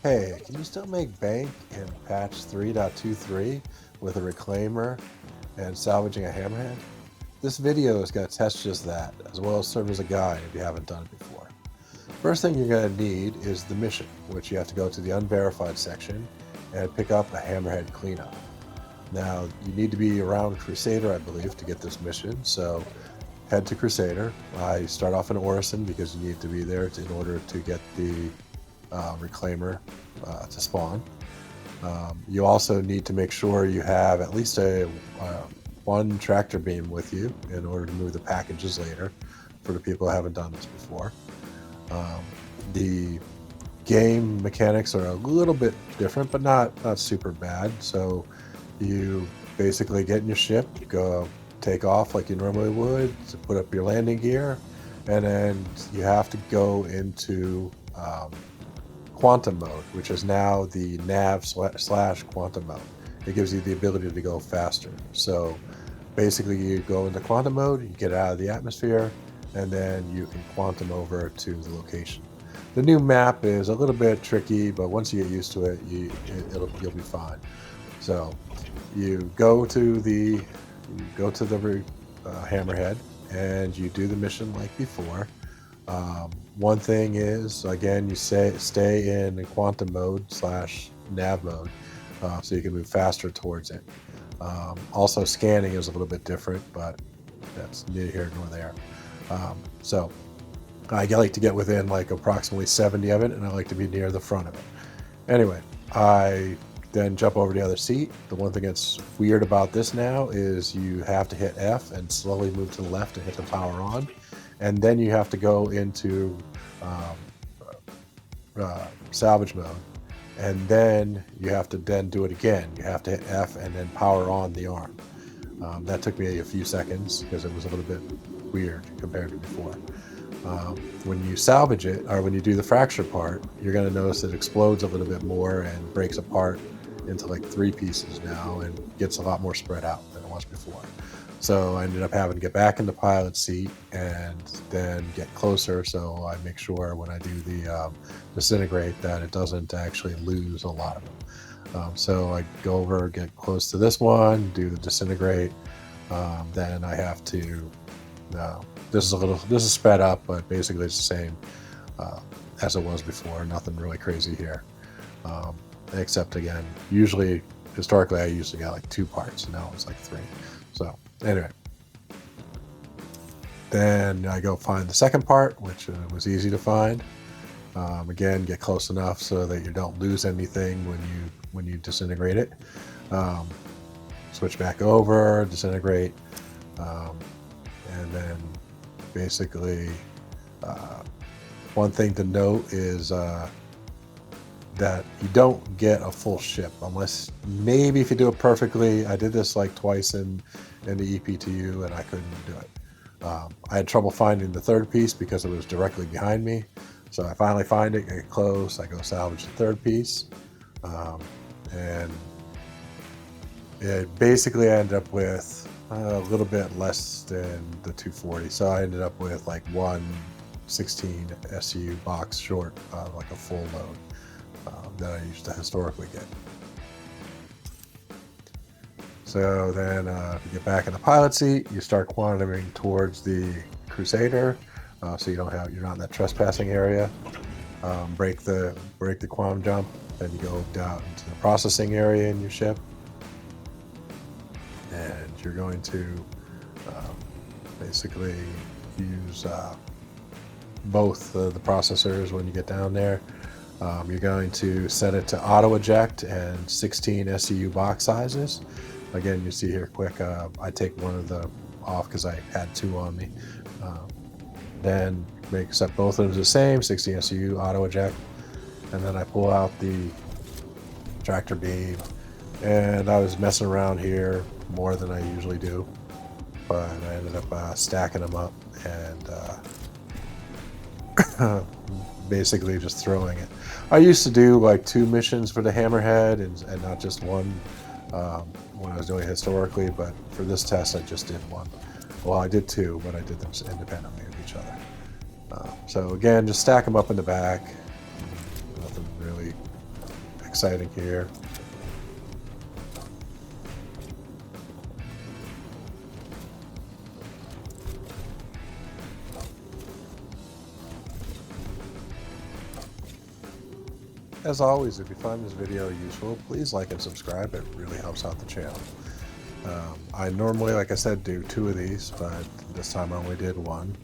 Hey, can you still make bank in patch 3.23 with a reclaimer and salvaging a hammerhead? This video is going to test just that, as well as serve as a guide if you haven't done it before. First thing you're going to need is the mission, which you have to go to the unverified section and pick up a hammerhead cleanup. Now, you need to be around Crusader, I believe, to get this mission, so head to Crusader. I start off in Orison because you need to be there in order to get the reclaimer to spawn. You also need to make sure you have at least one tractor beam with you in order to move the packages later for the people who haven't done this before. The game mechanics are a little bit different, but not super bad. So you basically get in your ship, go take off like you normally would, to put up your landing gear, and then you have to go into quantum mode, which is now the nav slash quantum mode. It gives you the ability to go faster. So basically you go into quantum mode, you get out of the atmosphere, and then you can quantum over to the location. The new map is a little bit tricky, but once you get used to it, you'll be fine. So you go to the hammerhead and you do the mission like before. One thing is, again, you stay in quantum mode slash nav mode, so you can move faster towards it. Also, scanning is a little bit different, but that's neither here nor there. So I like to get within like approximately 70 of it, and I like to be near the front of it. Anyway, I then jump over the other seat. The one thing that's weird about this now is you have to hit F and slowly move to the left to hit the power on, and then you have to go into salvage mode, and then you have to then do it again. You have to hit F and then power on the arm. That took me a few seconds because it was a little bit weird compared to before. When you salvage it, or when you do the fracture part, you're going to notice it explodes a little bit more and breaks apart into like 3 pieces now and gets a lot more spread out than it was before. So I ended up having to get back in the pilot seat and then get closer, so I make sure when I do the disintegrate that it doesn't actually lose a lot of them. So I go over, get close to this one, do the disintegrate. Then I have to. This is sped up, but basically it's the same as it was before. Nothing really crazy here, except again, historically I usually got like 2 parts, and now it's like 3. So anyway, then I go find the second part, which was easy to find. Again, get close enough so that you don't lose anything when you disintegrate it. Switch back over, disintegrate, and then basically one thing to note is that you don't get a full ship unless maybe if you do it perfectly. I did this like twice in the EPTU and I couldn't do it. I had trouble finding the third piece because it was directly behind me. So I finally find it, get close, I go salvage the third piece, and it basically ended up with a little bit less than the 240. So I ended up with like 116 SU box short of like a full load that I used to historically get. So then if you get back in the pilot seat, you start quantuming towards the Crusader, so you're not in that trespassing area. Break the quantum jump, then you go down into the processing area in your ship, and you're going to basically use both the processors when you get down there. You're going to set it to auto eject and 16 SCU box sizes. Again, you see here quick, I take one of them off because I had 2 on me. Then set both of them the same, 16 SCU auto eject, and then I pull out the tractor beam, and I was messing around here more than I usually do, but I ended up stacking them up and basically just throwing it. I used to do like 2 missions for the Hammerhead and not just one when I was doing it historically, but for this test I just did 1. Well, I did 2, but I did them independently of each other. So again, just stack them up in the back. Nothing really exciting here. As always, if you find this video useful, please like and subscribe. It really helps out the channel. I normally, like I said, do 2 of these, but this time I only did 1.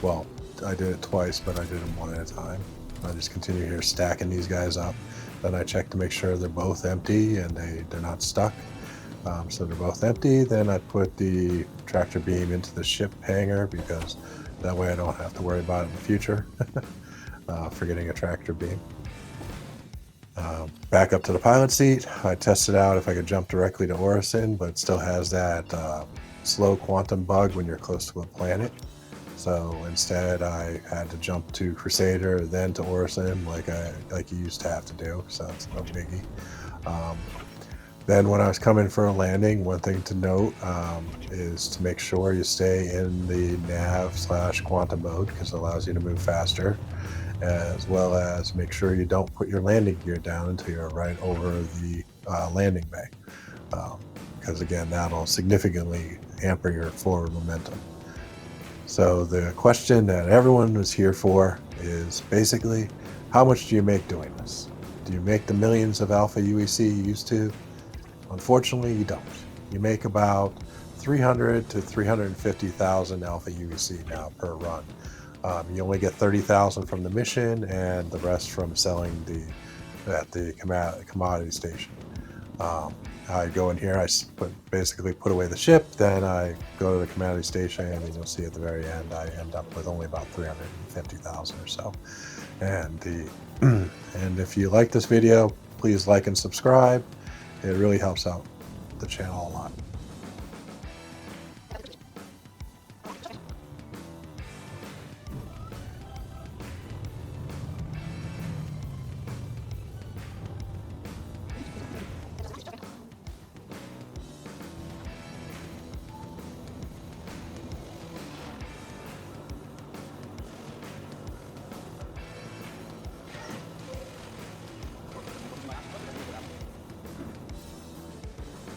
Well, I did it twice, but I did them 1 at a time. I just continue here stacking these guys up. Then I check to make sure they're both empty and they're not stuck. So they're both empty. Then I put the tractor beam into the ship hangar because that way I don't have to worry about it in the future. Forgetting a tractor beam. Back up to the pilot seat. I tested out if I could jump directly to Orison, but it still has that slow quantum bug when you're close to a planet. So instead I had to jump to Crusader, then to Orison like you used to have to do, so it's no biggie. Then when I was coming for a landing, one thing to note is to make sure you stay in the nav/quantum mode because it allows you to move faster, as well as make sure you don't put your landing gear down until you're right over the landing bay, because again, that'll significantly hamper your forward momentum. So the question that everyone was here for is basically, how much do you make doing this? Do you make the millions of alpha UEC you used to? Unfortunately, you don't. You make about 300 to 350,000 alpha UEC now per run. You only get 30,000 from the mission and the rest from selling at the commodity station. I go in here, I basically put away the ship, then I go to the commodity station, and you'll see at the very end I end up with only about 350,000 or so. And if you like this video, please like and subscribe. It really helps out the channel a lot.